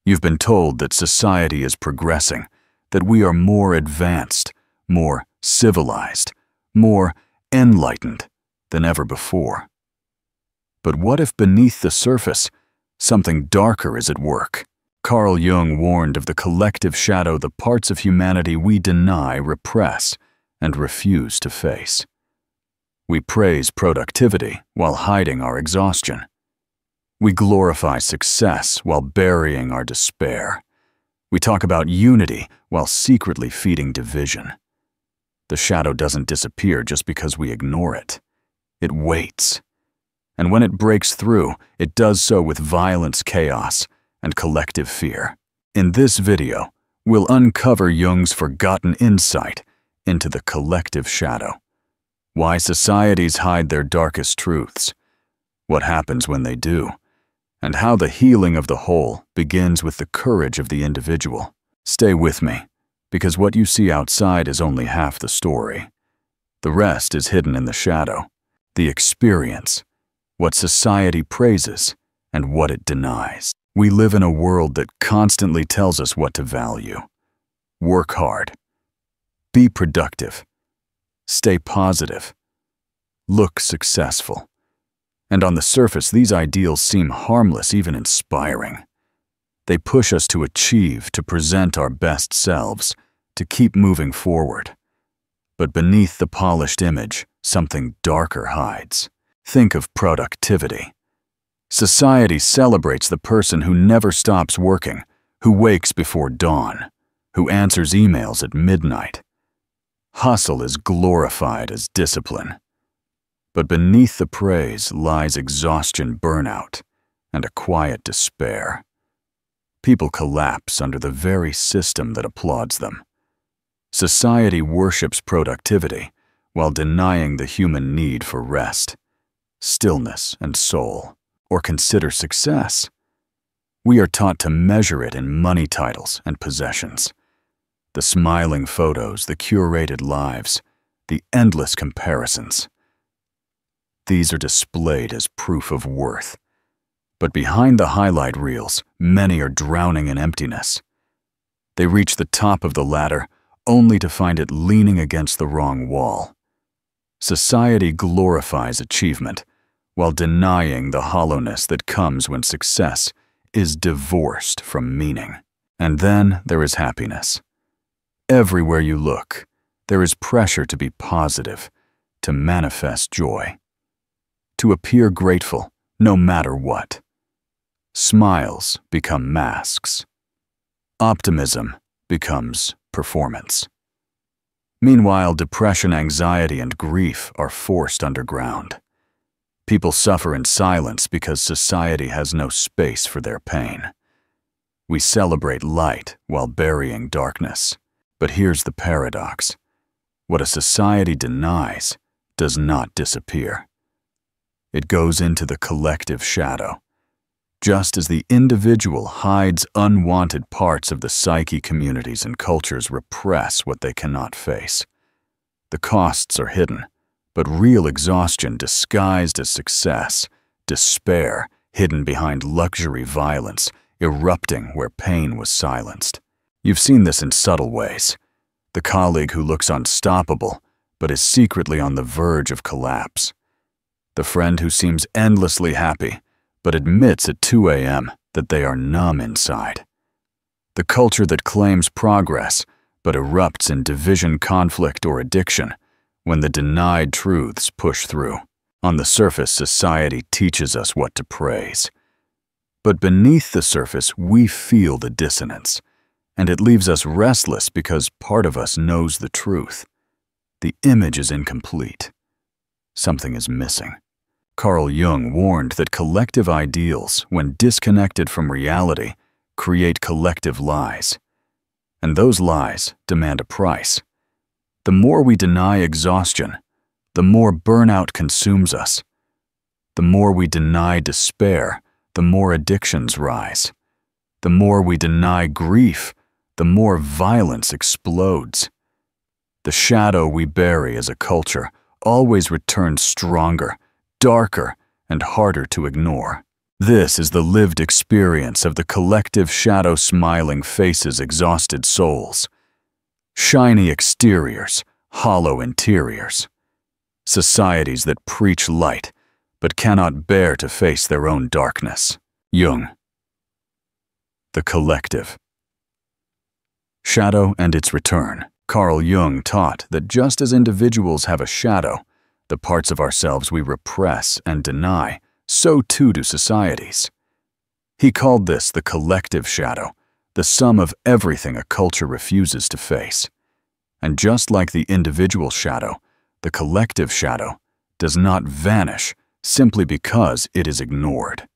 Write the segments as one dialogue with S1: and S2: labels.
S1: You've been told that society is progressing, that we are more advanced, more civilized, more enlightened than ever before. But what if beneath the surface, something darker is at work? Carl Jung warned of the collective shadow, the parts of humanity we deny, repress, and refuse to face. We praise productivity while hiding our exhaustion. We glorify success while burying our despair. We talk about unity while secretly feeding division. The shadow doesn't disappear just because we ignore it. It waits. And when it breaks through, it does so with violence, chaos, and collective fear. In this video, we'll uncover Jung's forgotten insight into the collective shadow. Why societies hide their darkest truths, what happens when they do, and how the healing of the whole begins with the courage of the individual. Stay with me, because what you see outside is only half the story. The rest is hidden in the shadow, the experience, what society praises and what it denies. We live in a world that constantly tells us what to value. Work hard. Be productive. Stay positive. Look successful. And on the surface, these ideals seem harmless, even inspiring. They push us to achieve, to present our best selves, to keep moving forward. But beneath the polished image, something darker hides. Think of productivity. Society celebrates the person who never stops working, who wakes before dawn, who answers emails at midnight. Hustle is glorified as discipline. But beneath the praise lies exhaustion, burnout, and a quiet despair. People collapse under the very system that applauds them. Society worships productivity while denying the human need for rest, stillness, and soul, or consider success. We are taught to measure it in money, titles, and possessions. The smiling photos, the curated lives, the endless comparisons. These are displayed as proof of worth. But behind the highlight reels, many are drowning in emptiness. They reach the top of the ladder only to find it leaning against the wrong wall. Society glorifies achievement while denying the hollowness that comes when success is divorced from meaning. And then there is happiness. Everywhere you look, there is pressure to be positive, to manifest joy, to appear grateful no matter what. Smiles become masks. Optimism becomes performance. Meanwhile, depression, anxiety, and grief are forced underground. People suffer in silence because society has no space for their pain. We celebrate light while burying darkness. But here's the paradox. What a society denies does not disappear. It goes into the collective shadow. Just as the individual hides unwanted parts of the psyche, communities and cultures repress what they cannot face. The costs are hidden, but real exhaustion disguised as success, despair hidden behind luxury, violence erupting where pain was silenced. You've seen this in subtle ways. The colleague who looks unstoppable but is secretly on the verge of collapse. The friend who seems endlessly happy but admits at 2 a.m. that they are numb inside. The culture that claims progress but erupts in division, conflict, or addiction when the denied truths push through. On the surface, society teaches us what to praise. But beneath the surface, we feel the dissonance, and it leaves us restless because part of us knows the truth. The image is incomplete. Something is missing. Carl Jung warned that collective ideals, when disconnected from reality, create collective lies. And those lies demand a price. The more we deny exhaustion, the more burnout consumes us. The more we deny despair, the more addictions rise. The more we deny grief, the more violence explodes. The shadow we bury as a culture always returns stronger, darker, and harder to ignore. This is the lived experience of the collective shadow smiling faces, exhausted souls. Shiny exteriors, hollow interiors. Societies that preach light, but cannot bear to face their own darkness. Jung. The collective. Shadow and its return. Carl Jung taught that just as individuals have a shadow, the parts of ourselves we repress and deny, so too do societies. He called this the collective shadow, the sum of everything a culture refuses to face. And just like the individual shadow, the collective shadow does not vanish simply because it is ignored.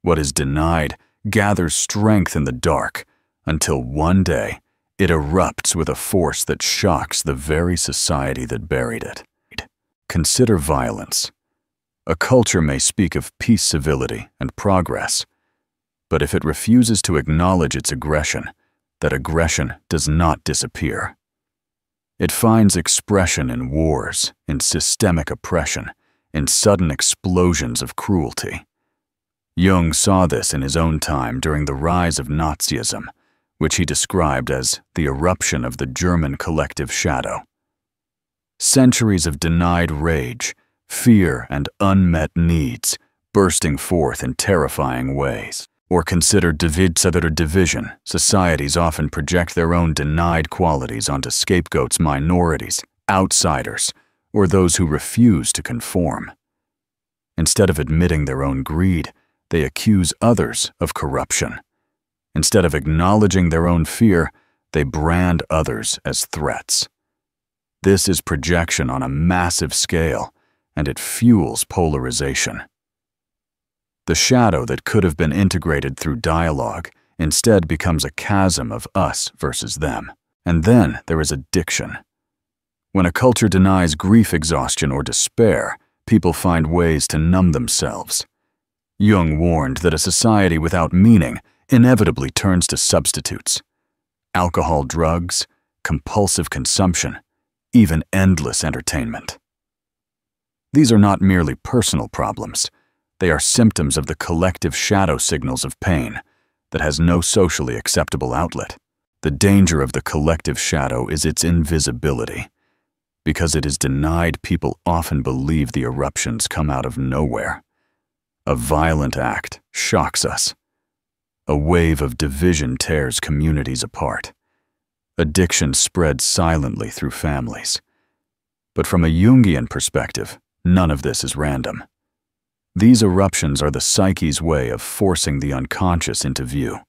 S1: What is denied gathers strength in the dark until one day it erupts with a force that shocks the very society that buried it. Consider violence. A culture may speak of peace, civility, and progress, but if it refuses to acknowledge its aggression, that aggression does not disappear. It finds expression in wars, in systemic oppression, in sudden explosions of cruelty. Jung saw this in his own time during the rise of Nazism, which he described as the eruption of the German collective shadow. Centuries of denied rage, fear, and unmet needs bursting forth in terrifying ways. Or consider division. Societies often project their own denied qualities onto scapegoats, minorities, outsiders, or those who refuse to conform. Instead of admitting their own greed, they accuse others of corruption. Instead of acknowledging their own fear, they brand others as threats. This is projection on a massive scale, and it fuels polarization. The shadow that could have been integrated through dialogue instead becomes a chasm of us versus them. And then there is addiction. When a culture denies grief, exhaustion, or despair, people find ways to numb themselves. Jung warned that a society without meaning inevitably turns to substitutes. Alcohol, drugs, compulsive consumption, even endless entertainment. These are not merely personal problems. They are symptoms of the collective shadow signals of pain that has no socially acceptable outlet. The danger of the collective shadow is its invisibility. Because it is denied, people often believe the eruptions come out of nowhere. A violent act shocks us. A wave of division tears communities apart. Addiction spreads silently through families. But from a Jungian perspective, none of this is random. These eruptions are the psyche's way of forcing the unconscious into view.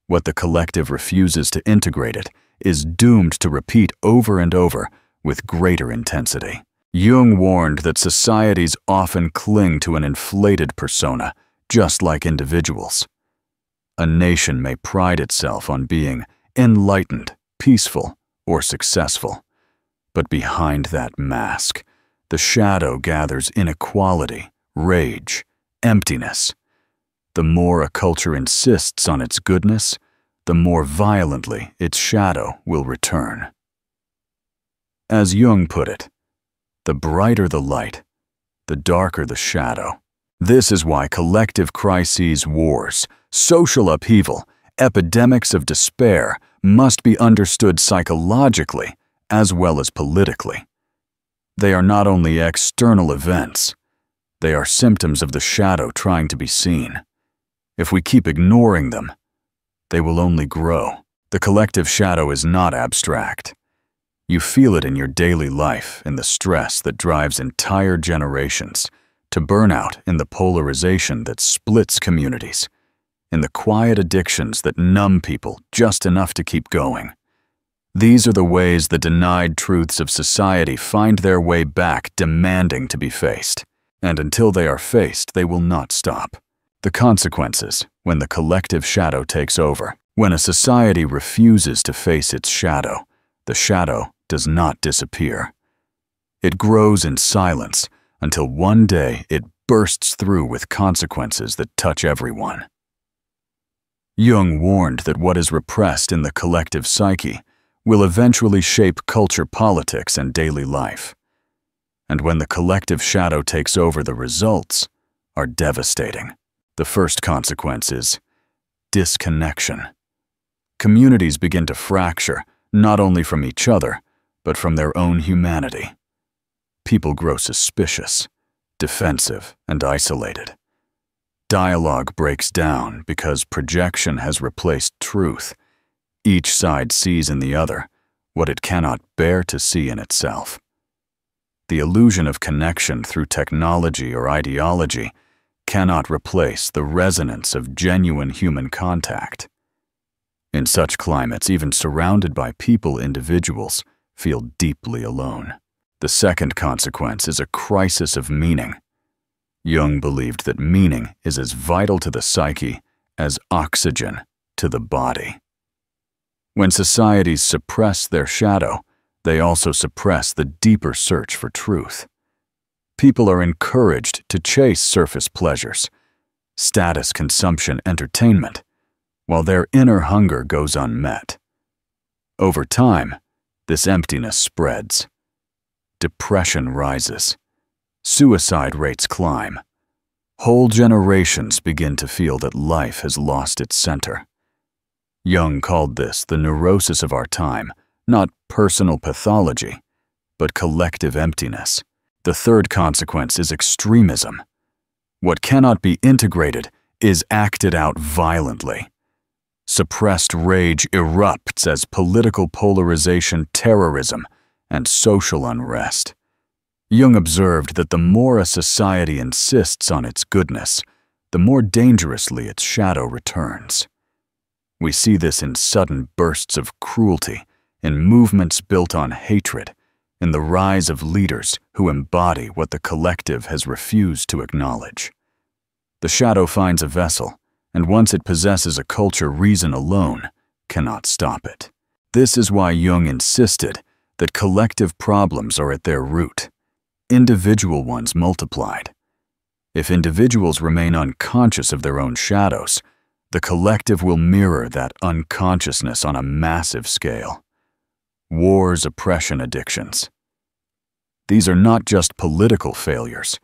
S1: What the collective refuses to integrate it is doomed to repeat over and over with greater intensity. Jung warned that societies often cling to an inflated persona, just like individuals. A nation may pride itself on being enlightened, peaceful, or successful. But behind that mask, the shadow gathers inequality, rage, emptiness. The more a culture insists on its goodness, the more violently its shadow will return. As Jung put it, the brighter the light, the darker the shadow. This is why collective crises, wars, social upheaval, epidemics of despair must be understood psychologically as well as politically. They are not only external events, they are symptoms of the shadow trying to be seen. If we keep ignoring them, they will only grow. The collective shadow is not abstract. You feel it in your daily life, in the stress that drives entire generations, to burnout in the polarization that splits communities, in the quiet addictions that numb people just enough to keep going. These are the ways the denied truths of society find their way back, demanding to be faced. And until they are faced, they will not stop. The consequences, when the collective shadow takes over, when a society refuses to face its shadow, the shadow does not disappear. It grows in silence until one day it bursts through with consequences that touch everyone. Jung warned that what is repressed in the collective psyche will eventually shape culture, politics, and daily life. And when the collective shadow takes over, the results are devastating. The first consequence is disconnection. Communities begin to fracture, not only from each other, but from their own humanity. People grow suspicious, defensive, and isolated. Dialogue breaks down because projection has replaced truth. Each side sees in the other what it cannot bear to see in itself. The illusion of connection through technology or ideology cannot replace the resonance of genuine human contact. In such climates, even surrounded by individuals feel deeply alone. The second consequence is a crisis of meaning. Jung believed that meaning is as vital to the psyche as oxygen to the body. When societies suppress their shadow, they also suppress the deeper search for truth. People are encouraged to chase surface pleasures, status consumption entertainment, while their inner hunger goes unmet. Over time, this emptiness spreads. Depression rises. Suicide rates climb. Whole generations begin to feel that life has lost its center. Jung called this the neurosis of our time, not personal pathology, but collective emptiness. The third consequence is extremism. What cannot be integrated is acted out violently. Suppressed rage erupts as political polarization, terrorism, and social unrest. Jung observed that the more a society insists on its goodness, the more dangerously its shadow returns. We see this in sudden bursts of cruelty, in movements built on hatred, in the rise of leaders who embody what the collective has refused to acknowledge. The shadow finds a vessel, and once it possesses a culture, reason alone cannot stop it. This is why Jung insisted that collective problems are at their root, individual ones multiplied. If individuals remain unconscious of their own shadows, the collective will mirror that unconsciousness on a massive scale. Wars, oppression, addictions. These are not just political failures.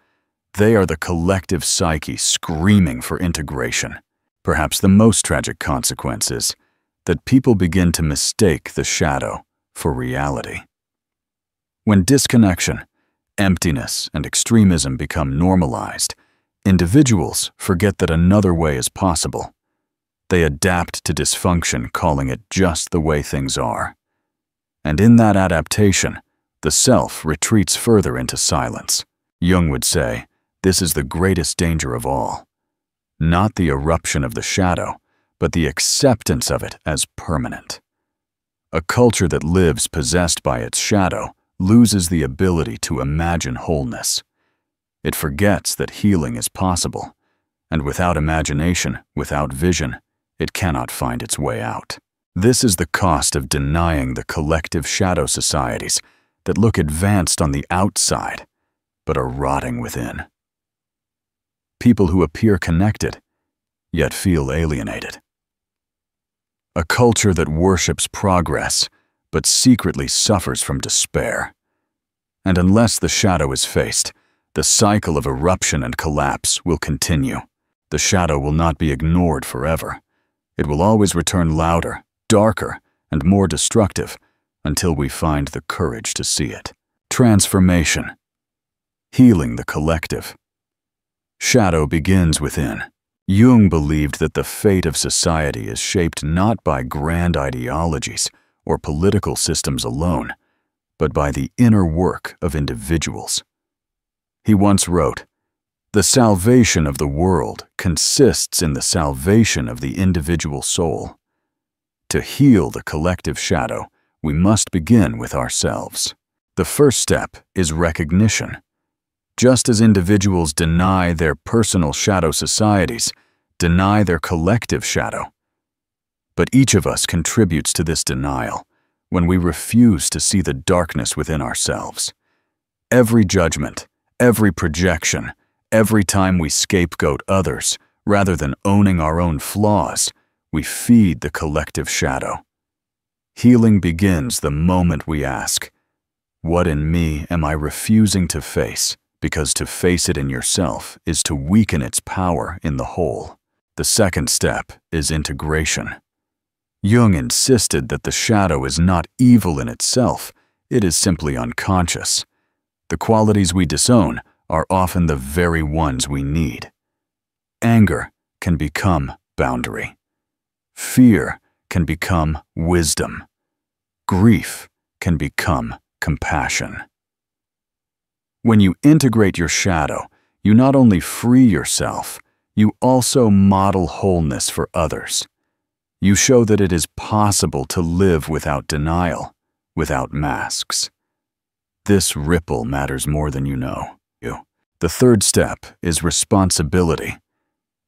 S1: They are the collective psyche screaming for integration. Perhaps the most tragic consequence is that people begin to mistake the shadow for reality. When disconnection, emptiness, and extremism become normalized, individuals forget that another way is possible. They adapt to dysfunction, calling it just the way things are. And in that adaptation, the self retreats further into silence. Jung would say, this is the greatest danger of all. Not the eruption of the shadow, but the acceptance of it as permanent. A culture that lives possessed by its shadow loses the ability to imagine wholeness. It forgets that healing is possible, and without imagination, without vision, it cannot find its way out. This is the cost of denying the collective shadow societies that look advanced on the outside, but are rotting within. People who appear connected, yet feel alienated. A culture that worships progress, but secretly suffers from despair. And unless the shadow is faced, the cycle of eruption and collapse will continue. The shadow will not be ignored forever. It will always return louder, darker, and more destructive until we find the courage to see it. Transformation. Healing the collective. Shadow begins within. Jung believed that the fate of society is shaped not by grand ideologies or political systems alone, but by the inner work of individuals. He once wrote, "The salvation of the world consists in the salvation of the individual soul. To heal the collective shadow, we must begin with ourselves." The first step is recognition. Just as individuals deny their personal shadow, societies deny their collective shadow. But each of us contributes to this denial when we refuse to see the darkness within ourselves. Every judgment, every projection, every time we scapegoat others rather than owning our own flaws, we feed the collective shadow. Healing begins the moment we ask, "What in me am I refusing to face because to face it in yourself is to weaken its power in the whole. The second step is integration. Jung insisted that the shadow is not evil in itself, it is simply unconscious. The qualities we disown are often the very ones we need. Anger can become boundary. Fear can become wisdom. Grief can become compassion. When you integrate your shadow, you not only free yourself, you also model wholeness for others. You show that it is possible to live without denial, without masks. This ripple matters more than you know. The third step is responsibility.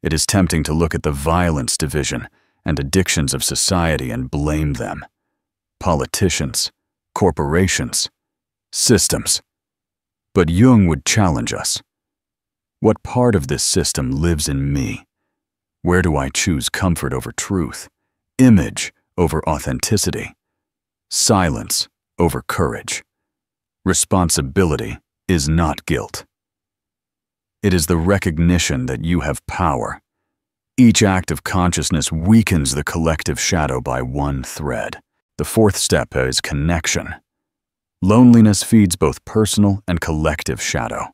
S1: It is tempting to look at the violence division and addictions of society and blame them. Politicians, corporations, systems. But Jung would challenge us. What part of this system lives in me? Where do I choose comfort over truth, image over authenticity, silence over courage? Responsibility is not guilt. It is the recognition that you have power. Each act of consciousness weakens the collective shadow by one thread. The fourth step is connection. Loneliness feeds both personal and collective shadow.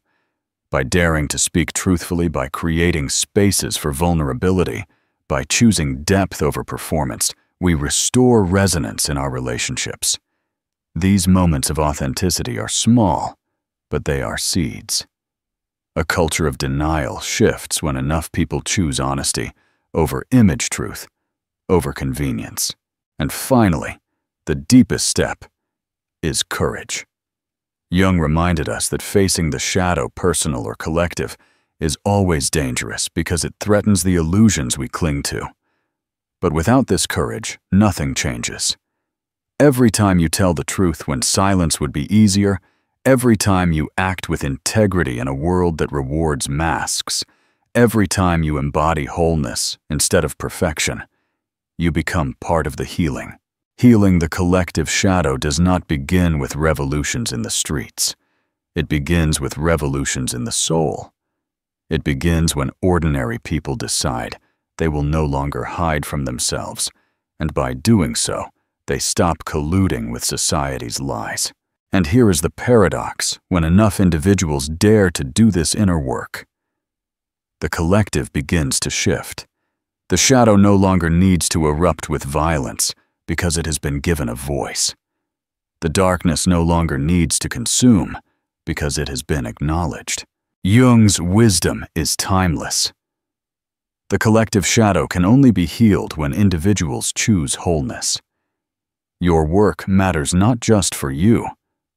S1: By daring to speak truthfully, by creating spaces for vulnerability, by choosing depth over performance, we restore resonance in our relationships. These moments of authenticity are small, but they are seeds. A culture of denial shifts when enough people choose honesty over image truth, over convenience. And finally, the deepest step is courage. Jung reminded us that facing the shadow, personal or collective, is always dangerous because it threatens the illusions we cling to. But without this courage, nothing changes. Every time you tell the truth when silence would be easier, every time you act with integrity in a world that rewards masks, every time you embody wholeness instead of perfection, you become part of the healing. Healing the collective shadow does not begin with revolutions in the streets. It begins with revolutions in the soul. It begins when ordinary people decide they will no longer hide from themselves, and by doing so, they stop colluding with society's lies. And here is the paradox when enough individuals dare to do this inner work. The collective begins to shift. The shadow no longer needs to erupt with violence because it has been given a voice. The darkness no longer needs to consume because it has been acknowledged. Jung's wisdom is timeless. The collective shadow can only be healed when individuals choose wholeness. Your work matters not just for you,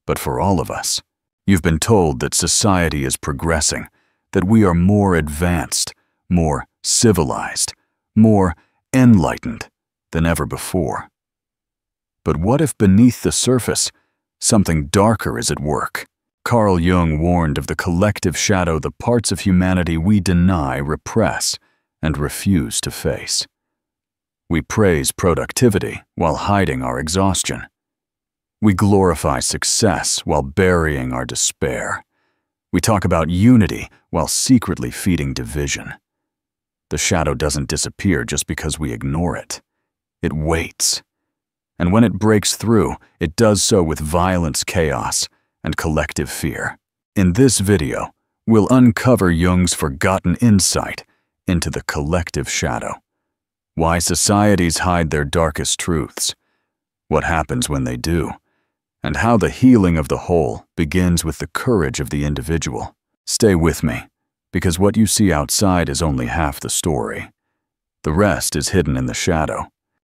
S1: but for all of us. You've been told that society is progressing, that we are more advanced, more civilized, more enlightened than ever before. But what if beneath the surface, something darker is at work? Carl Jung warned of the collective shadow, the parts of humanity we deny, repress, and refuse to face. We praise productivity while hiding our exhaustion. We glorify success while burying our despair. We talk about unity while secretly feeding division. The shadow doesn't disappear just because we ignore it. It waits. And when it breaks through, it does so with violence, chaos, and collective fear. In this video, we'll uncover Jung's forgotten insight into the collective shadow. Why societies hide their darkest truths, what happens when they do, and how the healing of the whole begins with the courage of the individual. Stay with me, because what you see outside is only half the story. The rest is hidden in the shadow.